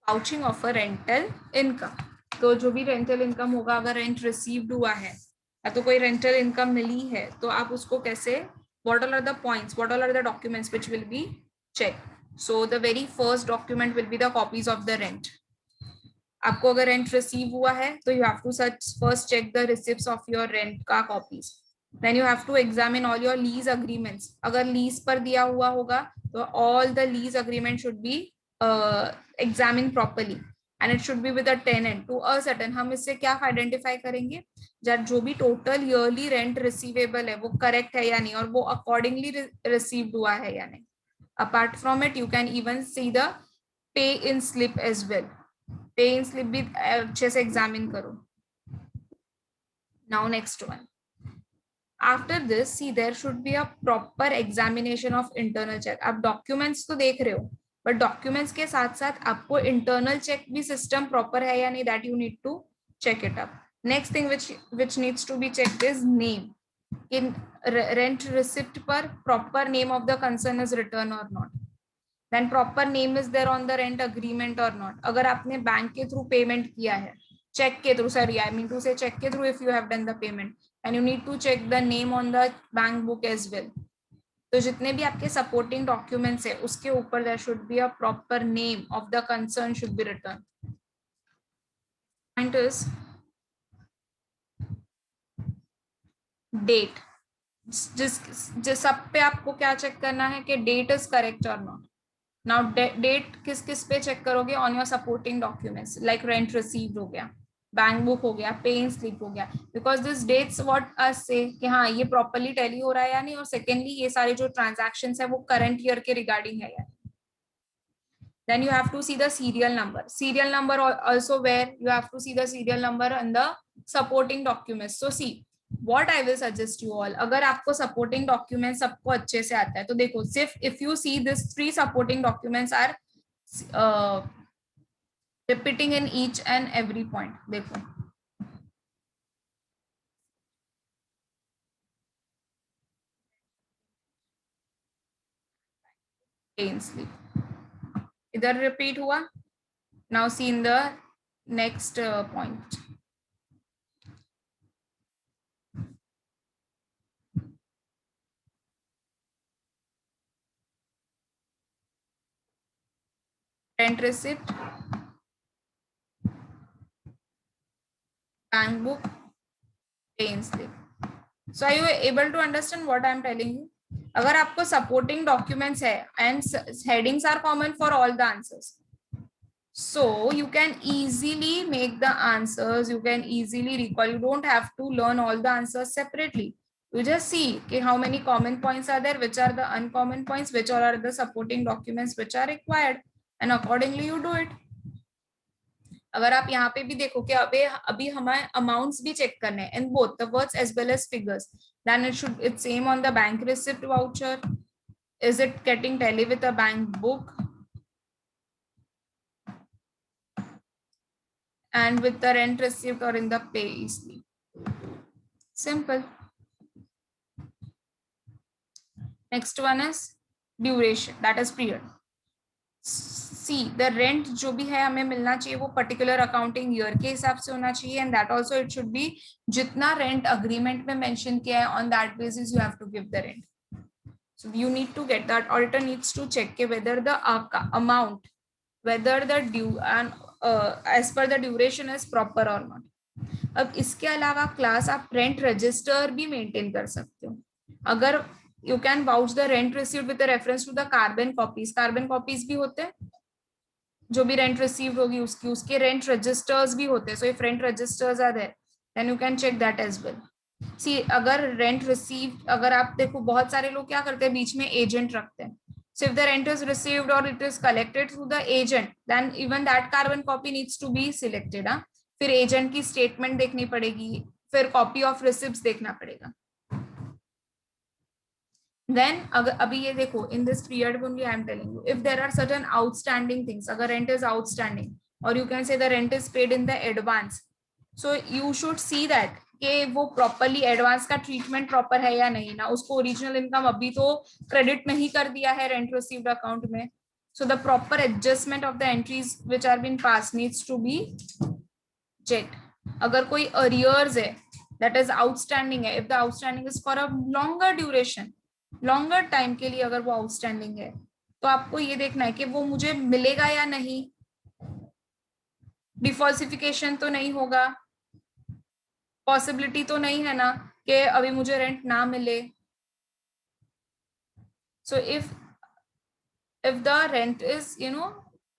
Vouching of a rental income. तो जो भी रेंटल इनकम होगा, अगर रेंट रिसीव्ड हुआ है या तो कोई रेंटल इनकम मिली है, तो आप उसको कैसे, what all are the points, what all are the documents which will be check. So the very first document will be the copies of the rent. आपको अगर रेंट रिसीव हुआ है तो you have to search first check the receipts of your rent का copies. Then you have to examine all your lease agreements. अगर lease पर दिया हुआ होगा तो all the lease agreement should be examine properly and it should be with a tenant to a certain. हम इससे क्या आइडेंटिफाई करेंगे, जब जो भी टोटल ईयरली रेंट रिसीवेबल है वो करेक्ट है या नहीं, और वो अकॉर्डिंगली रिसीव्ड हुआ है या नहीं। Apart from it you can even see the pay in slip as well. पे इन स्लिप भी अच्छे से एग्जामिन करो। Now next one, after this see there should be a proper examination of internal check. आप डॉक्यूमेंट्स तो देख रहे हो, बट डॉक्यूमेंट्स के साथ साथ आपको इंटरनल चेक भी सिस्टम प्रॉपर है या नहीं, that you need to check it up. Next thing which needs to be checked is name. In rent receipt पर proper name of the concern is written or not, then proper name is there on the rent agreement or not. अगर आपने bank के through payment किया है, check के through, sorry I mean to say check के through, if you have done the payment and you need to check the name on the bank book as well. तो जितने भी आपके supporting documents है उसके ऊपर there should be a proper name of the concern should be return. Point is date. जिस सब पे आपको क्या चेक करना है कि डेट इज करेक्ट और नॉट। नाउ डेट किस किस पे चेक करोगे, on your supporting documents like rent received हो गया, बैंक बुक हो गया, पे इन स्लिप हो गया, बिकॉज दिस डेट्स व्हाट अस से कि हाँ ये प्रॉपर्ली टैली हो रहा है या नहीं, और सेकेंडली ये सारे जो ट्रांजैक्शंस है वो करंट ईयर के रिगार्डिंग है या। then you have to see the serial number also, where you have to see the serial number and the supporting documents. So see what I will suggest you all, अगर आपको supporting documents सबको अच्छे से आता है तो देखो, सिर्फ if you see this 3 supporting documents are uh, repeating in each and every point, देखो pain sleep इधर repeat हुआ। now see in the next point, rent receipt, bank book, pain sleep. So are you able to understand what I am telling you? अगर आपको supporting documents है and headings are common for all the answers, so you can easily make the answers, you can easily recall, you don't have to learn all the answers separately. You just see कि how many common points are there, which are the uncommon points, which are the supporting documents which are required, and accordingly you do it. अगर आप यहाँ पे भी देखो कि अभी हमें अमाउंट्स भी चेक करने हैं in both the words as well as figures, then it same on the bank receipt voucher, is it getting tally with a bank book and with the rent received or in the pay slip. Simple. Next one is duration, that is period. See the rent जो भी है हमें मिलना चाहिए वो particular accounting year के हिसाब से होना चाहिए, and that also it should be जितना रेंट अग्रीमेंट में मेंशन किया है, on that basis you have to give the rent. So you need to get that, auditor needs to check whether the amount, whether the due and as per the duration is proper or not. अब इसके अलावा class आप rent register भी maintain कर सकते हो. अगर you can vouch the rent received with reference to the carbon copies भी होते हैं, जो भी रेंट रिसीव्ड होगी उसकी, उसके रेंट रजिस्टर्स भी होते हैं. So if rent registers are there then you can check that as well. See अगर रेंट रिसीव, अगर आप देखो बहुत सारे लोग क्या करते हैं बीच में एजेंट रखते हैं. So if the rent is received or it is collected through the agent, then even that carbon copy needs to be selected. फिर एजेंट की स्टेटमेंट देखनी पड़ेगी, फिर कॉपी ऑफ रिसिप्ट्स देखना पड़ेगा. देन अगर अभी ये देखो in this period only I am telling you, if there are certain outstanding things, अगर रेंट इज आउटस्टैंडिंग और you can say the rent is paid in the advance, so you should see that कि वो properly advance का treatment proper है या नहीं ना. उसको ओरिजिनल इनकम अभी तो क्रेडिट नहीं कर दिया है रेंट रिसीव्ड अकाउंट में, So the proper adjustment of the entries which are been passed needs to be checked. अगर कोई arrears है, that is outstanding है, if the outstanding is for a longer duration, longer time के लिए अगर वो outstanding है, तो आपको ये देखना है कि वो मुझे मिलेगा या नहीं, डिफॉल्सिफिकेशन तो नहीं होगा, पॉसिबिलिटी तो नहीं है ना कि अभी मुझे रेंट ना मिले. So if the rent is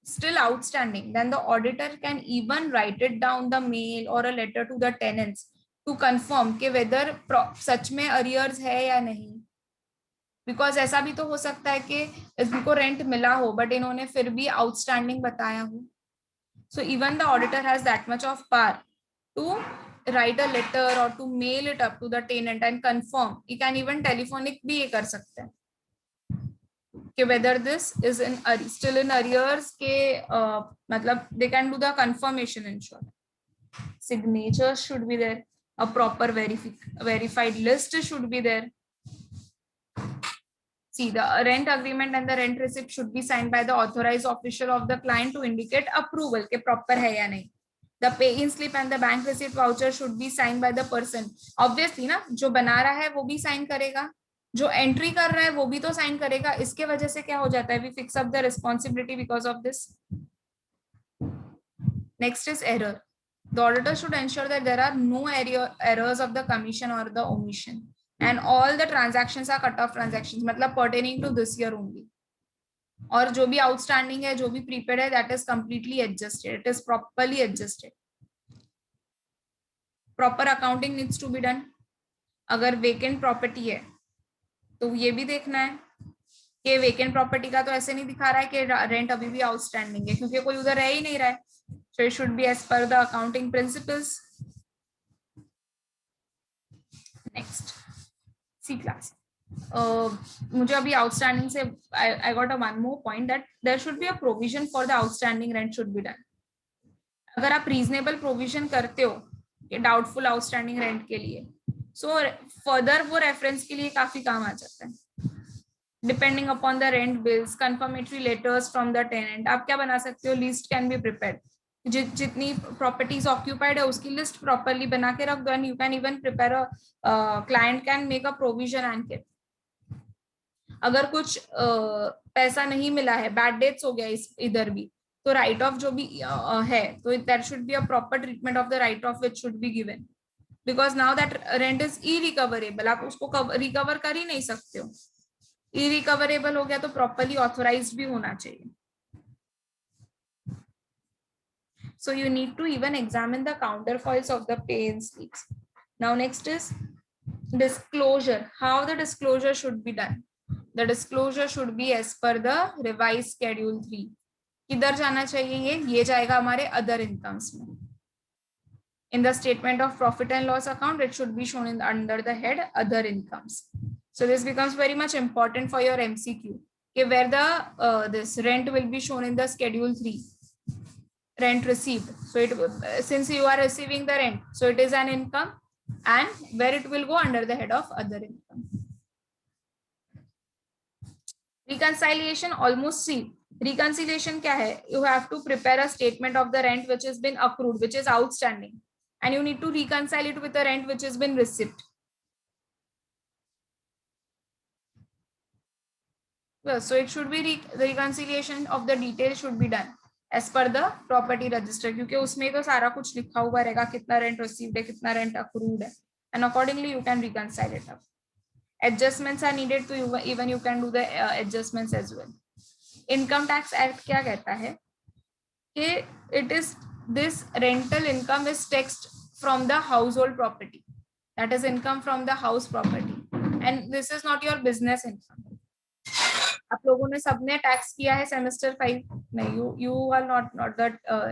still outstanding, then the auditor can even write it down the mail or a letter to the tenants to confirm कि whether सच में arrears है या नहीं. बिकॉज ऐसा भी तो हो सकता है कि इनको रेंट मिला हो बट इन्होंने फिर भी आउटस्टैंडिंग बताया हो. So even the auditor has that much of power to write a letter or to mail it up to the tenant and confirm. You can even telephonic भी ये कर सकते हैं कि whether this is in still in arrears के मतलब they can do the confirmation in short. Signatures should be there, a proper verified list should be there. See, the rent agreement and the rent receipt should be signed by the authorized official of the client to indicate approval के proper है या नहीं. The pay-in slip and the bank receipt voucher should be signed by the person. Obviously ना, जो बना रहा है वो भी sign करेगा, जो entry कर रहा है वो भी तो sign करेगा. इसके वजह से क्या हो जाता है? We fix up the responsibility because of this. Next is error. The auditor should ensure that there are no errors of the commission or the omission, and all the transactions are cut off transactions, मतलब pertaining to this year only. और जो भी outstanding है, जो भी prepaid है, that is completely adjusted, it is properly adjusted. Proper accounting needs to be done. अगर vacant property है तो ये भी देखना है कि वेकेंट प्रॉपर्टी का तो ऐसे नहीं दिखा रहा है कि रेंट अभी भी आउटस्टैंडिंग है, क्योंकि कोई उधर रह ही नहीं रहा है. So it should be as per the accounting principles. Next C class. मुझे अभी आउटस्टैंडिंग से I got a one more point that there should be a provision for the outstanding rent should be done. अगर आप reasonable provision करते हो कि doubtful outstanding rent के लिए, सो फर्दर वो रेफरेंस के लिए काफी काम आ जाता है. Depending upon the rent bills, confirmatory letters from the tenant, आप क्या बना सकते हो? List can be prepared. जितनी प्रॉपर्टीज ऑक्यूपाइड है उसकी लिस्ट प्रॉपरली बना के रख दो, and you can even prepare client can make a provision and के. अगर कुछ पैसा नहीं मिला है, बैड डेट्स हो गया इधर भी, तो राइट ऑफ जो भी है, तो there should be a proper treatment of the write off which should be given, because now that rent is irrecoverable. आप उसको रिकवर कर ही नहीं सकते हो. इरिकवरेबल हो गया तो प्रॉपरली ऑथोराइज्ड भी होना चाहिए. So you need to even examine the counterfoils of the pay-in slips. Now next is disclosure. How the disclosure should be done? The disclosure should be as per the revised schedule 3. किधर जाना चाहिए? ये जाएगा हमारे other incomes में. In the statement of profit and loss account, it should be shown under the head other incomes. So this becomes very much important for your MCQ. Okay, where the this rent will be shown in the schedule 3. Rent received. So it since you are receiving the rent, so it is an income, and where it will go under the head of other income. Reconciliation, almost see. Reconciliation क्या है? You have to prepare a statement of the rent which has been accrued, which is outstanding, and you need to reconcile it with the rent which has been received. Well, so it should be the reconciliation of the details should be done as per the property register, क्योंकि उसमें तो सारा कुछ लिखा हुआ रहेगा, कितना rent received है, कितना रेंट अक्रूड है, and accordingly you can reconcile it up. Adjustments are needed to even you can do the adjustments as well. Income Tax Act क्या कहता है कि it is this rental income is taxed from the household property, that is income from the house property, and this is not your business income. आप लोगों ने सबने tax किया है सेमेस्टर 5 नहीं, you are not the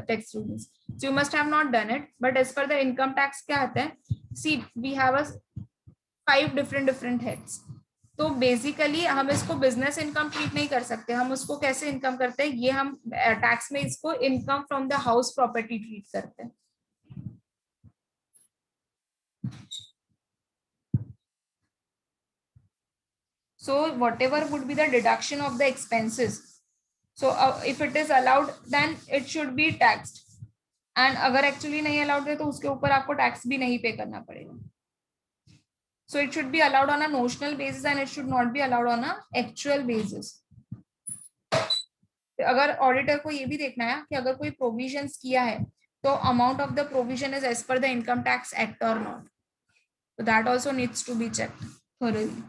tax students, so you must have not done it, but as per the income tax क्या आता है? See, we have a 5 different heads. तो बेसिकली हम इसको बिजनेस इनकम ट्रीट नहीं कर सकते. हम उसको कैसे इनकम करते हैं? ये हम टैक्स में इसको income from the house property treat करते हैं. So whatever would be the deduction of the expenses So if it is allowed, then it should be taxed. And अगर actually नहीं allowed है तो उसके ऊपर आपको tax भी नहीं pay करना पड़ेगा. So it should be allowed on a notional basis and it should not be allowed on a actual basis. अगर ऑडिटर को ये भी देखना है कि अगर कोई प्रोविजंस किया है तो amount of the provision is as per the income tax act और not. So that also needs to be checked thoroughly.